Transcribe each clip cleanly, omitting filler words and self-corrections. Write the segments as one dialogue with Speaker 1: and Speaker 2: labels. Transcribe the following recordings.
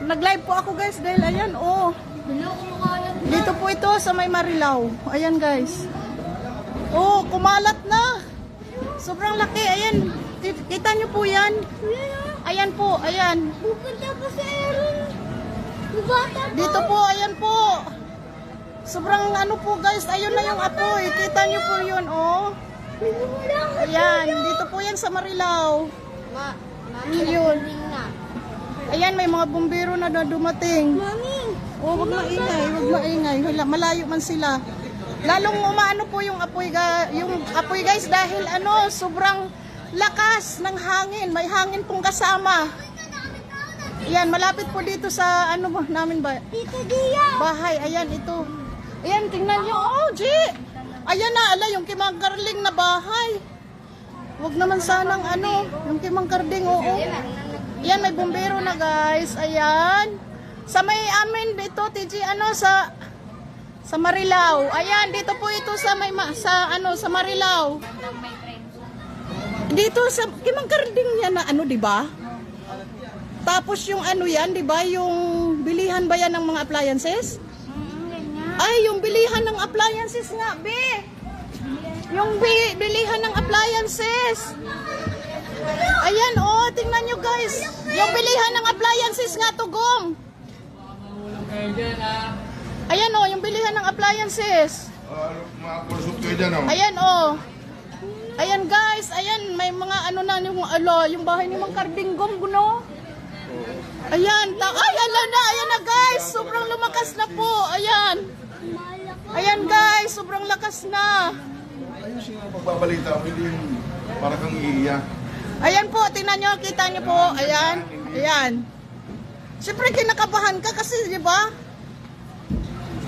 Speaker 1: Nag-live po ako guys dahil ayan oh. Dito po ito sa may Marilao. Ayan guys. Oh, kumalat na. Sobrang laki. Ayan. Kita nyo po yan. Ayan po, ayan. Dito po, ayan po. Sobrang ano po guys. Ayun na yung apoy. Kita nyo po yun oh. Ayan. Dito po yan sa Marilao. Ayun. Ayan, may mga bumbero na dumating. Oh, wag maingay, wag maingay. Malayo man sila. Lalong umaano po yung apoy, guys dahil ano, sobrang lakas ng hangin. May hangin pong kasama. Ayan, malapit po dito sa ano ba namin ba? Bahay. Ayan, ito. Ayan, tingnan niyo. Oh, G. Ayan na, ala yung kimangkarling na bahay. Wag naman sanang ano, yung kimangkarding, oo. Ayan, may bumbero na guys. Ayan. Sa may amin dito, TG, ano, sa Marilao. Ayan, dito po ito sa may, sa Marilao. Dito sa, kimangkarding yan na, ano, diba? Tapos yung ano yan, diba? Yung bilihan ba yan ng mga appliances? Ay, yung bilihan ng appliances nga, be. Yung bilihan ng appliances. Ayan, oh, tingnan nyo guys. Yung bilihan ng appliances nga, tugong. Ayan, oh, yung bilihan ng appliances. Ayan, oh. Ayan guys, ayan, may mga ano na, yung bahay ni Mang Cardinggong, no? Ayan, ay, ayan na guys, sobrang lumakas na po, ayan. Ayan guys, sobrang lakas na.
Speaker 2: Ayun siya pagbabalita, hindi yung para kang iiyak.
Speaker 1: Ayan po, tingnan nyo, kita nyo po, ayan, ayan. Siyempre kinakabahan ka kasi, di ba?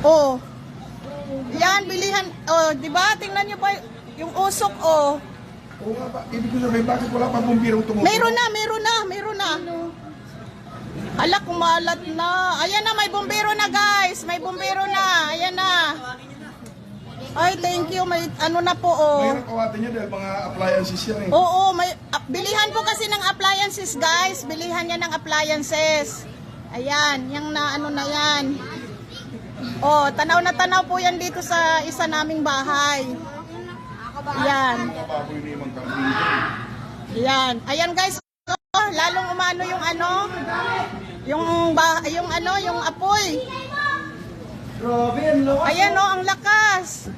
Speaker 1: Oh. Yan, bilihan, oh, di ba? Tingnan nyo pa yung usok, oh.
Speaker 2: Oo nga ba, ibig ko sabihin, bakit wala pa bumbirong tumutulong?
Speaker 1: Meron na. Ala, kumalat na. Ayan na, may bumbero na guys. May bumbero na. Ayan na. Ay, thank you. May ano na po, oh.
Speaker 2: Mayroon kawatin niya dahil mga appliances yan eh.
Speaker 1: Oo, may bilihan po kasi ng appliances, guys. Bilihan niya ng appliances. Ayan, yung na ano na yan. Oh, tanaw na tanaw po yan dito sa isa naming bahay. Ayan. Ayan. Ayan, guys. Lalong umano yung ano, yung apoy. Ayan, oh, ang lakas.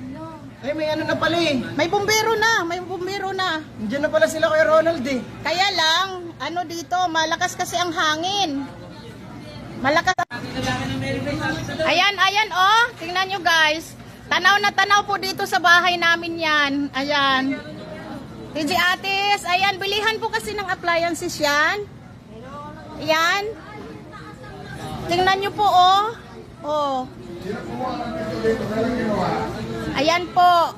Speaker 3: Ay, may ano na pala eh.
Speaker 1: May bumbero na.
Speaker 3: Diyan na pala sila kay Ronald eh.
Speaker 1: Kaya lang, ano dito, malakas kasi ang hangin. Malakas. Ayan, oh. Tingnan nyo guys. Tanaw na tanaw po dito sa bahay namin yan. Ayan. TG Atis, ayan, bilihan po kasi ng appliances yan. Ayan. Tingnan nyo po, oh. Oh. Ayan po.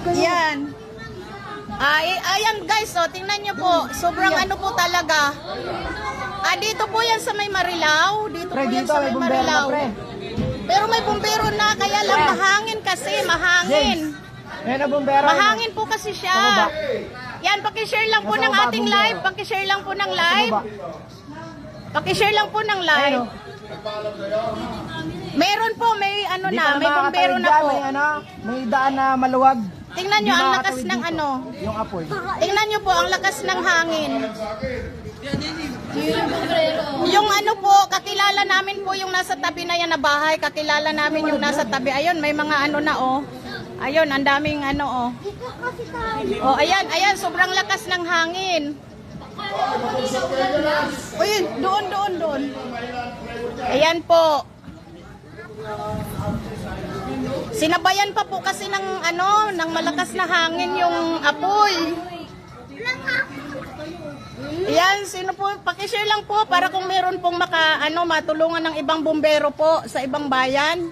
Speaker 1: Ayan. Ayan guys, oh, tingnan nyo po. Sobrang ano po talaga. Dito po yan sa may Marilao. Dito po yan sa may Marilao. Pero may bumbero na, kaya lang mahangin kasi, mahangin. Mahangin po kasi siya. Yan, pakishare lang po ng ating live. Pakishare lang po ng live. Pakishare lang po ng live. Meron po, may ano na, may bumbero na po.
Speaker 3: May daan na maluwag.
Speaker 1: Tingnan nyo ang lakas ng ano.
Speaker 3: Yung apoy.
Speaker 1: Tingnan nyo po ang lakas ng hangin. Yung ano po, kakilala namin po yung nasa tabi na yan na bahay. Kakilala namin yung nasa tabi. Ayun, may mga ano na oh. Ayun, ang daming ano oh. Oh, ayan, sobrang lakas ng hangin. Uy, doon. Ayan po. Sinabayan pa po kasi ng ano, ng malakas na hangin yung apoy. Ayan, sino po, pakishare lang po para kung meron pong matulungan ng ibang bumbero po sa ibang bayan.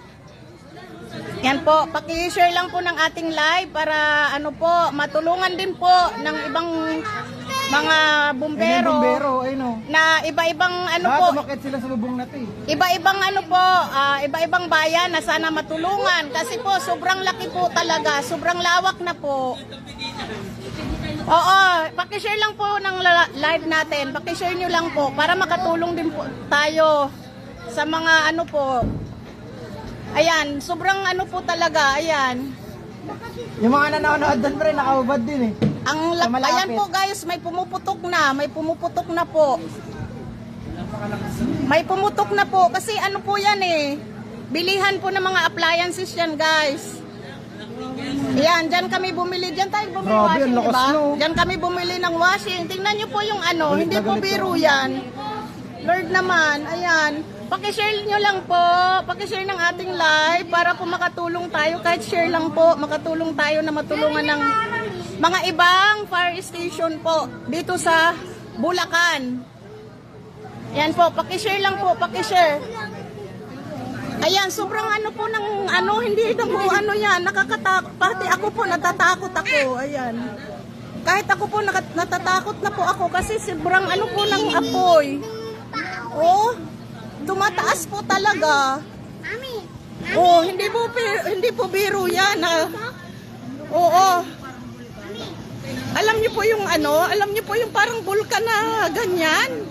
Speaker 1: Yan po, pakishare lang po ng ating live para ano po, matulungan din po ng ibang mga bumbero na iba-ibang ano po.
Speaker 3: Tumakit sila sa bubong natin.
Speaker 1: Iba-ibang ano po, iba-ibang bayan na sana matulungan kasi po sobrang laki po talaga, sobrang lawak na po. Oo, pakishare lang po ng live natin. Pakishare nyo lang po para makatulong din po tayo sa mga ano po. Ayan, sobrang ano po talaga, ayan.
Speaker 3: Yung mga nanonood doon pre, nakaubad din eh. Sa malapit.
Speaker 1: Ayan po guys, may pumuputok na po. May pumutok na po kasi ano po yan eh. Bilihan po ng mga appliances yan guys. Ayan, dyan kami bumili. Dyan tayo bumili
Speaker 3: Grabe,
Speaker 1: washing,
Speaker 3: ang lakas
Speaker 1: diba?
Speaker 3: no.
Speaker 1: Dyan kami bumili ng washing. Tingnan nyo po yung ano,
Speaker 3: Galit
Speaker 1: hindi
Speaker 3: na
Speaker 1: po
Speaker 3: galit
Speaker 1: biro
Speaker 3: ako.
Speaker 1: yan. Lord naman, ayan. Pakishare nyo lang po. Pakishare ng ating live para po makatulong tayo. Kahit share lang po, makatulong tayo na matulungan ng mga ibang fire station po dito sa Bulacan. Ayan po, pakishare lang po, pakishare. Ayan, sobrang ano po ng ano, hindi ito po ano yan, nakakatakot. Pati ako po, natatakot ako. Ayan. Kahit ako po, natatakot na po ako kasi sobrang ano po ng apoy. Oh, tumataas po talaga. Oh, hindi po biro yan. Ah. Oo. Alam niyo po yung ano, alam niyo po yung parang bulkan na ganyan.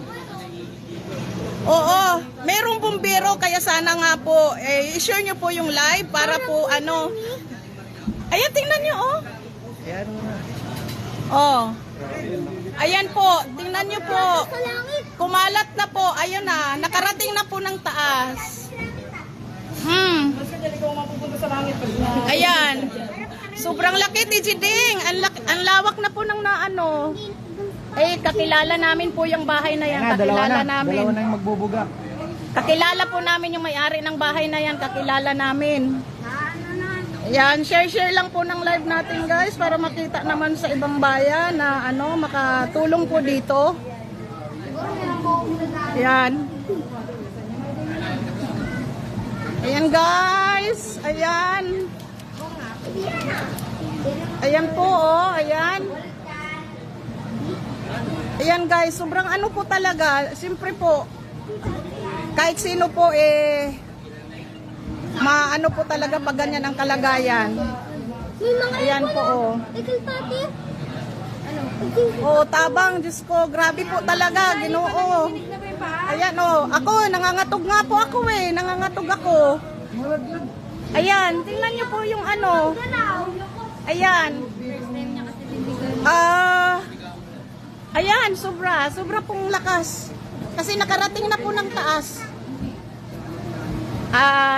Speaker 1: Oo, merong bumbero kaya sana nga po i-share nyo po yung live para po ano. Ayan, tingnan nyo oh.
Speaker 3: Ayan.
Speaker 1: Oh. Ayan po, tingnan nyo po. Kumalat na po, ayun na, nakarating na po ng taas. Ayan. Sobrang laki, Tijiding. Ang lawak na po ng naano. Kakilala namin po yung bahay na yan. Kakilala namin.
Speaker 3: Dalawa na yung magbubuga.
Speaker 1: Kakilala po namin yung may-ari ng bahay na yan. Kakilala namin. Yan, share lang po ng live natin guys para makita naman sa ibang bayan na ano, makatulong po dito. Ayan. Ayan guys. Ayan. Ayan po oh. Ayan. Ayan guys, sobrang ano po talaga, siyempre po, kahit sino po maano po talaga pag ganyan ang kalagayan. Ayan po oh. Oh, tabang, Diyos ko, grabe po talaga, Ginoo. Ayan oh, ako, nangangatog nga po ako nangangatog ako. Ayan, tingnan niyo po yung ano. Ayan. Ayan, sobra pong lakas. Kasi nakarating na po ng taas.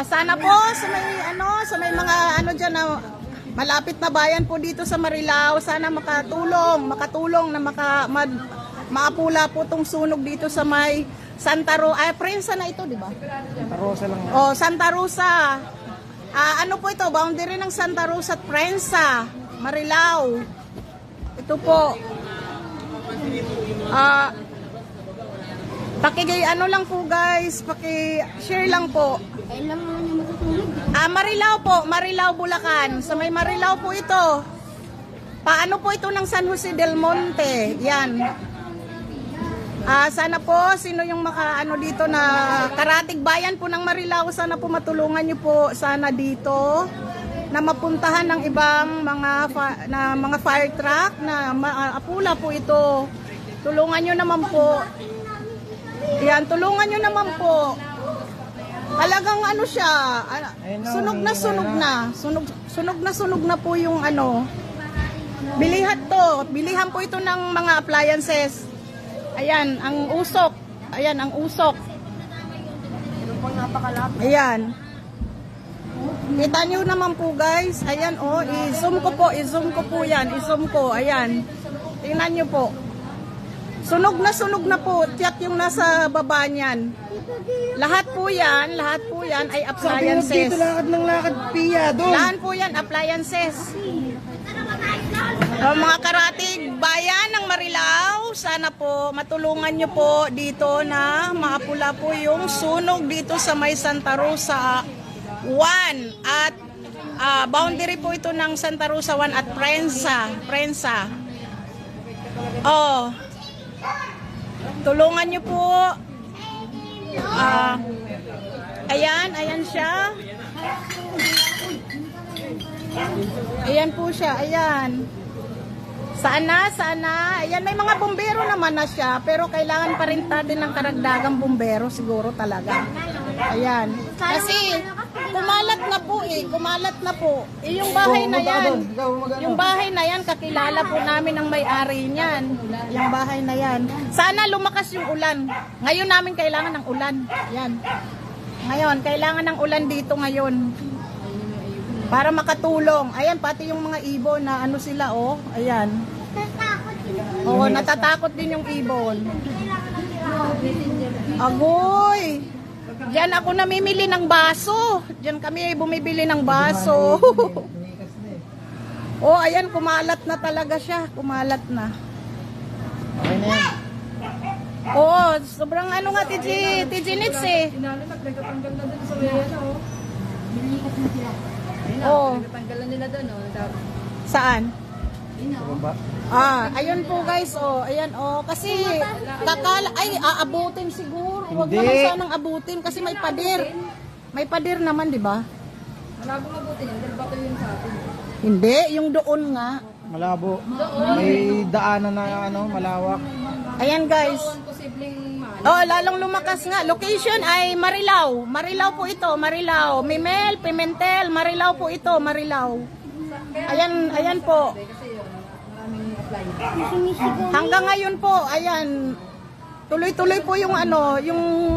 Speaker 1: Sana po sa may mga ano diyan na malapit na bayan po dito sa Marilao, sana makatulong na maapula po tong sunog dito sa may Santa Rosa. Prensa na ito, di ba?
Speaker 3: Santa Rosa lang.
Speaker 1: Oh, Santa Rosa. Ano po ito? Boundary ng Santa Rosa at Prensa, Marilao. Ito po. Ano lang po guys, paki-share lang po. Marilao po, Marilao Bulacan. Sa may Marilao po ito. Paano po ito ng San Jose del Monte? Yan. Sana po sino yung makaano dito na karatig bayan po ng Marilao, sana po matulungan niyo po sana dito na mapuntahan ng ibang mga fire truck na maapula po ito. Tulungan niyo naman po. Yan, tulungan niyo naman po. Talagang ano siya, sunog na po yung ano. Bilihan po ito ng mga appliances. Ayan, ang usok. Ayan, ang usok. Ayan. Kita nyo naman po guys. Ayan oh, i-zoom ko po yan. I-zoom ko, ayan. Tingnan nyo po. Sunog na po. Tiyak yung nasa baba niyan. Lahat po yan ay appliances.
Speaker 3: Dito lakad ng lakad, Pia, doon.
Speaker 1: Lahat po yan, appliances. Mga karatig bayan ng Marilao, sana po matulungan nyo po dito na maapula po yung sunog dito sa may Santa Rosa 1 at boundary po ito ng Santa Rosa 1 at Prensa. Oh, tulungan nyo po. Ayan siya. Ayan po siya, ayan. Saan na? Saan na? Ayan, may mga bumbero naman na siya, pero kailangan pa rin din ng karagdagang bumbero siguro talaga. Ayan. Kasi kumalat na po eh, kumalat na po. Eh, yung bahay na yan, yung bahay na yan, kakilala po namin ang may-ari niyan. Yung bahay na yan. Sana lumakas yung ulan. Ngayon namin kailangan ng ulan. Yan. Ngayon, kailangan ng ulan dito ngayon. Para makatulong. Ayan, pati yung mga ibon na ano sila, oh. Ayan. Oo, natatakot din yung ibon. Agoy! Diyan ako namimili ng baso. Diyan kami bumibili ng baso. Oh, ayan, kumalat na talaga siya. Kumalat na.
Speaker 3: Okay na yan.
Speaker 1: Oo, sobrang ano nga, TG Nits eh.
Speaker 4: Nagtatanggal na doon sa Mayan, oh.
Speaker 1: Oo.
Speaker 4: Nagtatanggalan nila doon, oh.
Speaker 1: Saan?
Speaker 3: Sa baba.
Speaker 1: Ayun po guys, oh. Ayan, oh. Kasi, aabutin siguro. Huwag
Speaker 3: Hindi.
Speaker 1: naman sanang abutin kasi may pader. May pader naman, di ba?
Speaker 4: Malabo mabuti yan, dahil bato yun sa atin.
Speaker 1: Hindi, yung doon nga.
Speaker 3: Malabo. May daanan na ano, malawak.
Speaker 1: Ayan guys.
Speaker 4: Doon, posibleng mahal.
Speaker 1: Oh, lalong lumakas nga. Location ay Marilao. Marilao po ito, Marilao. Mimel, Pimentel, Marilao po ito, Marilao. Ayan, ayan po.
Speaker 4: Kasi yun, maraming apply.
Speaker 1: Hanggang ngayon po, ayan. Tuloy-tuloy po yung ano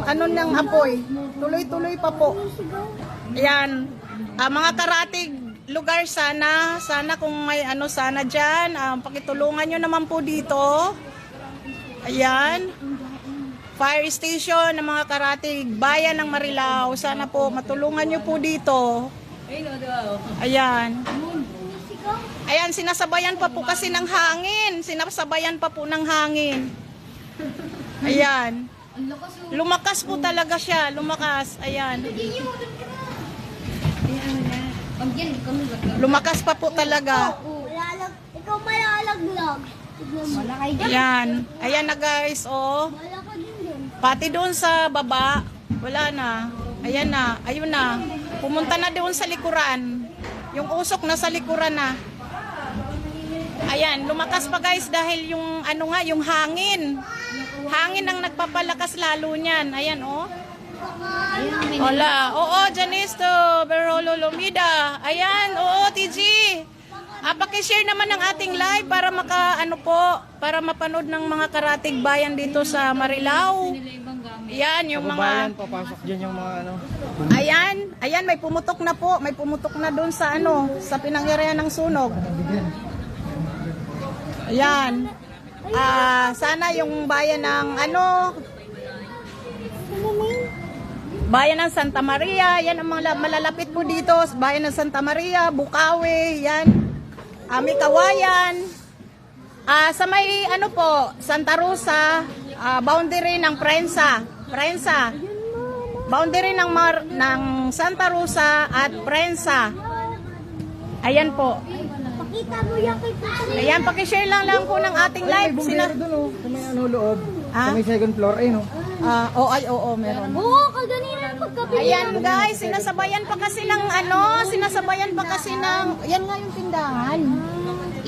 Speaker 1: ng apoy. Tuloy-tuloy pa po. Ayan. Mga karatig lugar sana kung may ano sana diyan, pakitulungan niyo naman po dito. Ayan. Fire station ng mga karatig bayan ng Marilao. Sana po matulungan niyo po dito.
Speaker 4: Ayun, oh, diba, oh.
Speaker 1: Ayan. Ayan, sinasabayan pa po kasi ng hangin. Sinasabayan pa po ng hangin. Ayan. Lumakas po talaga siya. Lumakas. Ayan. Lumakas pa po talaga.
Speaker 5: Ikaw malalaglag.
Speaker 1: Ayan. Ayan na guys, oh. Pati doon sa baba, wala na. Ayan na. Ayun na. Pumunta na doon sa likuran. Yung usok na sa likuran na. Ayan, lumakas pa guys dahil yung ano nga, yung hangin. Hangin ang nagpapalakas lalo niyan. Ayan, oh. Hola. Oo, Janisto, Berolo Lumida. Ayan, oo, TG. Paki-share naman ng ating live para para mapanood ng mga karatig bayan dito sa Marilao. Yan, yung
Speaker 3: Kababayan,
Speaker 1: mga
Speaker 3: papasok dyan yung mga ano.
Speaker 1: ayan, may pumutok na po. May pumutok na doon sa sa pinangyarihan ng sunog. Ayan. Sana yung bayan ng bayan ng Santa Maria, yan ang mga malalapit po dito. Bayan ng Santa Maria, Bukawi, yan. May Kawayan. Sa may Santa Rosa, boundary ng Prensa. Boundary ng Santa Rosa at Prensa. Ayan po.
Speaker 5: Pakita mo yan kay Papa.
Speaker 1: Ayan, pakishare lang po ng ating live.
Speaker 3: Bumbero doon, oh. Kung may ano loob.
Speaker 1: Ah?
Speaker 3: Kung may second floor, ayun, oh.
Speaker 1: Oo, meron.
Speaker 5: Oo, kaganina pagkabili.
Speaker 1: Ayan guys, sinasabayan pa kasi ng yan nga yung tindahan.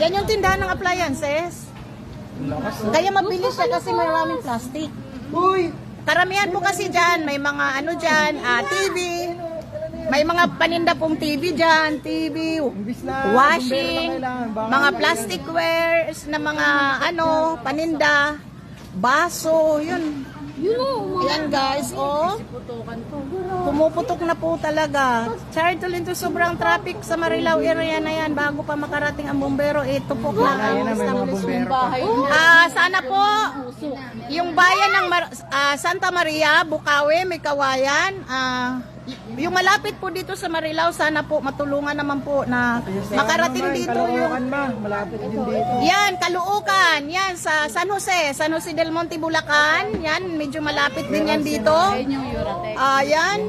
Speaker 1: Yan yung tindahan ng appliances. Kaya mabilis siya kasi maraming plastic.
Speaker 3: Uy!
Speaker 1: Karamihan po kasi dyan, may mga TV. May mga paninda pong TV dyan, TV,
Speaker 3: Imbis na
Speaker 1: washing,
Speaker 3: bumbero na kailangan,
Speaker 1: mga plasticwares na mga paninda, baso, yun. Ayan guys, oh. Pumuputok na po talaga. Sorry to sobrang traffic sa Marilao area na yan. Bago pa makarating ang bumbero, tupok na
Speaker 3: Ayun na,
Speaker 1: ang
Speaker 3: may mga bumbero pa.
Speaker 1: sana po, yung bayan ng Santa Maria, Bukawi, may Kawayan, yung malapit po dito sa Marilao, sana po matulungan naman po na makarating dito yung
Speaker 3: malapit din dito.
Speaker 1: yan, Caloocan, yan sa San Jose del Monte, Bulacan, yan, medyo malapit din yan dito. Yan.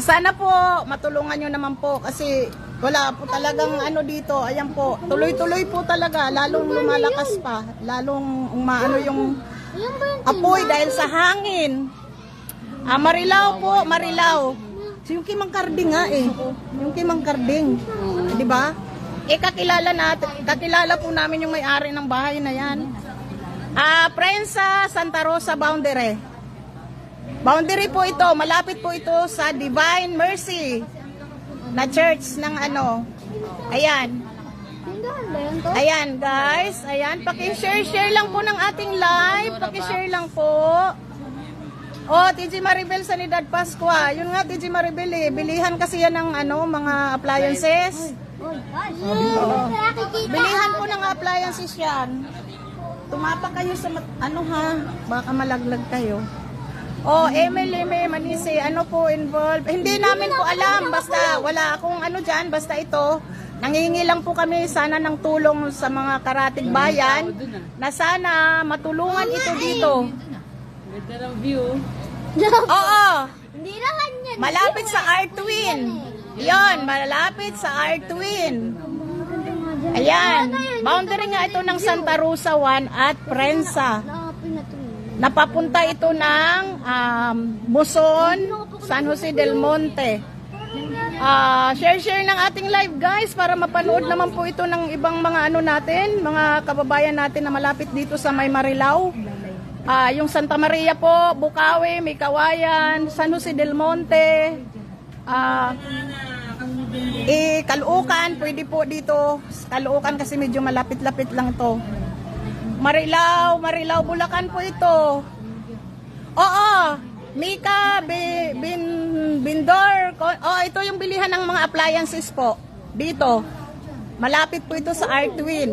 Speaker 1: Sana po matulungan nyo naman po kasi wala po talagang dito. Ayan po, tuloy-tuloy po talaga, lalong lumalakas pa, lalong umaano yung apoy dahil sa hangin. Marilao po, Marilao. So, yung Kimang Karding nga eh. Yung Kimang Karding. Di ba? kakilala po namin yung may-ari ng bahay na yan. Prensa Santa Rosa Boundary. Boundary po ito, malapit po ito sa Divine Mercy na church ng ano. Ayan.
Speaker 5: Tindahan ba yun to?
Speaker 1: Ayan guys, ayan, paki-share lang po ng ating live, paki-share lang po. Oh, TG Maribel Sanidad Pascua. Yun nga TG Maribel eh, bilihan kasi yan ng ano, mga appliances.
Speaker 5: Uy,
Speaker 1: Oo.
Speaker 5: nakikita.
Speaker 1: Bilihan po ng appliances yan. Tumapak kayo sa ano ha, baka malaglag kayo. Oh, Emily May Manisi, ano po involved? Hindi namin po alam, basta wala akong ano dyan, basta ito. Nangingi lang po kami sana ng tulong sa mga karatig bayan na sana matulungan ito dito.
Speaker 4: Ganda ng view.
Speaker 1: Oo,
Speaker 5: Hindi naman yan.
Speaker 1: malapit sa R-Twin. Yon, malapit sa R-Twin. Ayan, boundary nga ito ng Santa Rosa 1 at Prensa.
Speaker 5: Nakapin na to.
Speaker 1: Napapunta ito ng Muson, San Jose del Monte. Share ng ating live guys para mapanood naman po ito ng ibang mga ano natin, mga kababayan natin na malapit dito sa May Marilao. Yung Santa Maria po, Bukawi, May Kawayan, San Jose del Monte, Caloocan, pwede po dito. Caloocan kasi medyo malapit-lapit lang to. Marilao, Bulacan po ito. Oo, Mika, Bindor. Oh, ito yung bilihan ng mga appliances po. Dito. Malapit po ito sa R-Twin.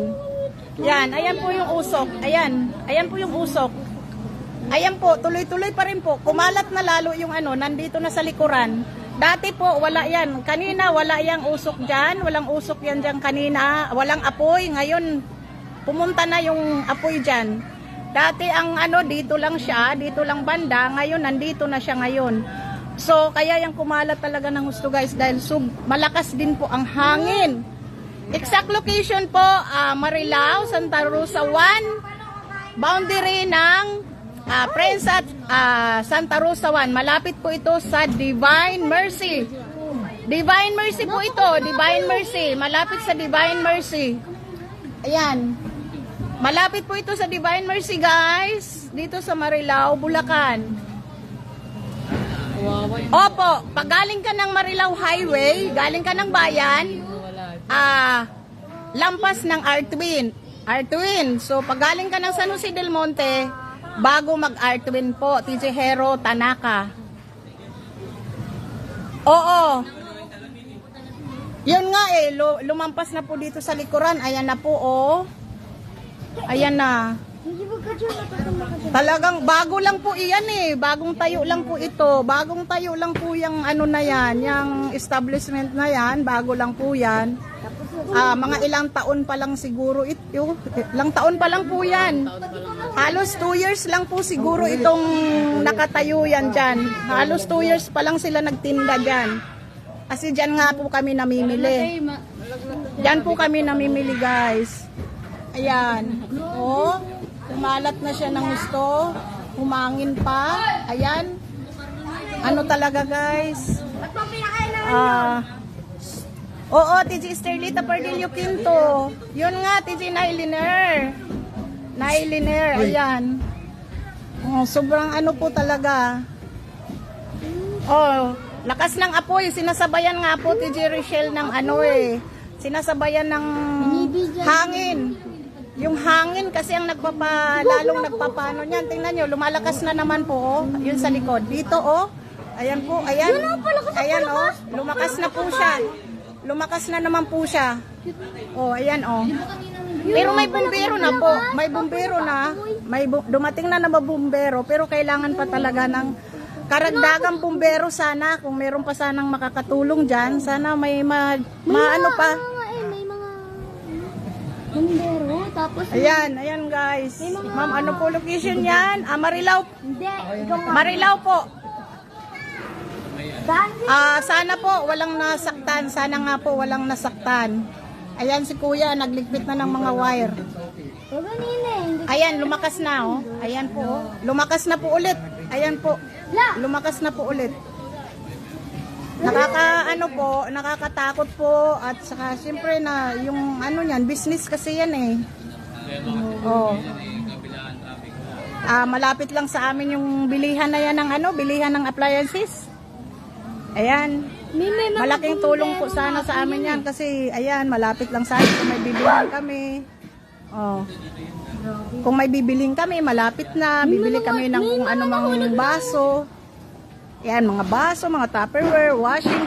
Speaker 1: Yan, ayan po yung usok. Ayan po yung usok. Ayan po, tuloy-tuloy pa rin po. Kumalat na lalo yung ano, nandito na sa likuran. Dati po, wala yan. Kanina, wala yang usok dyan. Walang usok yan dyan kanina. Walang apoy. Ngayon, pumunta na yung apoy dyan. Dati ang ano, dito lang siya, dito lang banda. Ngayon, nandito na siya ngayon. So, kaya yung kumalat talaga ng gusto guys. Dahil malakas din po ang hangin. Exact location po, Marilao, Santa Rosa 1. Boundary ng Prensa Santa Rosa 1. Malapit po ito sa Divine Mercy. Divine Mercy po ito. Divine Mercy. Malapit sa Divine Mercy. Ayan. Malapit po ito sa Divine Mercy guys. Dito sa Marilao, Bulacan. Opo, pag galing ka ng Marilao Highway, galing ka ng bayan, lampas ng R-Twin. So pag galing ka ng San Jose del Monte, bago mag R-Twin po, TJ Hero, Tanaka. Oo. Yun nga eh, lumampas na po dito sa likuran. Ayan na po, oh. Ayan na.
Speaker 5: Hindi ba ka dyan nakatama ka dyan?
Speaker 1: Talagang bago lang po iyan eh. Bagong tayo lang po ito. Bagong tayo lang po yung ano na yan, yung establishment na yan. Bago lang po yan. Mga ilang taon pa lang siguro ito. Ilang taon pa lang po yan. Halos 2 years lang po siguro itong nakatayo yan dyan. Halos 2 years pa lang sila nagtinda dyan. Kasi dyan nga po kami namimili. Dyan po kami namimili guys. Ayan. Oh, kumalat na siya ng gusto. Humangin pa. Ayan. Ano talaga guys? Oo, TG Esterlita Pardillo Quinto. Yun nga, TG Nailiner. Ayan. Oh, sobrang ano po talaga. Oh, lakas ng apoy. Sinasabayan nga po TG Rochelle ng ano eh. Sinasabayan ng hangin. Yung hangin kasi ang lalong nagpapano niyan. Tingnan nyo, lumalakas na naman po. Oh. Yun sa likod. Dito, oh. Ayan po, ayan. Ayan, oh. Lumakas na po siya. Lumakas na naman po siya. Oh, ayan, oh. Pero may bumbero na po. May bumbero na. Dumating na bumbero. Pero kailangan pa talaga ng karagdagang bumbero sana. Kung meron pa sanang makakatulong dyan. Sana may maano pa.
Speaker 5: May mga bumbero. Tapos
Speaker 1: Ayan guys. Ma'am, ano po location yan? Marilao.
Speaker 5: hindi. Ikaw nga.
Speaker 1: Marilao po.
Speaker 5: Dahil
Speaker 1: Sana po walang nasaktan. Sana nga po walang nasaktan. Ayan si kuya, nagligpit na ng mga wire.
Speaker 5: o ganina eh. Hindi.
Speaker 1: Ayan, lumakas na oh. Ayan po oh. Lumakas na po ulit. Ayan po. Lumakas na po ulit. Nakakatakot po at saka siyempre na yung ano niyan, business kasi yan eh. Oh. Malapit lang sa amin yung bilihan na yan ng bilihan ng appliances. Ayan.
Speaker 5: May mga
Speaker 1: Malaking tulong po sana sa amin yan kasi ayan, malapit lang sa amin kung may bibilhin kami. Oh. Kung may bibilhin kami, malapit na. Bibili kami ng kung ano mang baso. Yan, mga baso, mga Tupperware, washing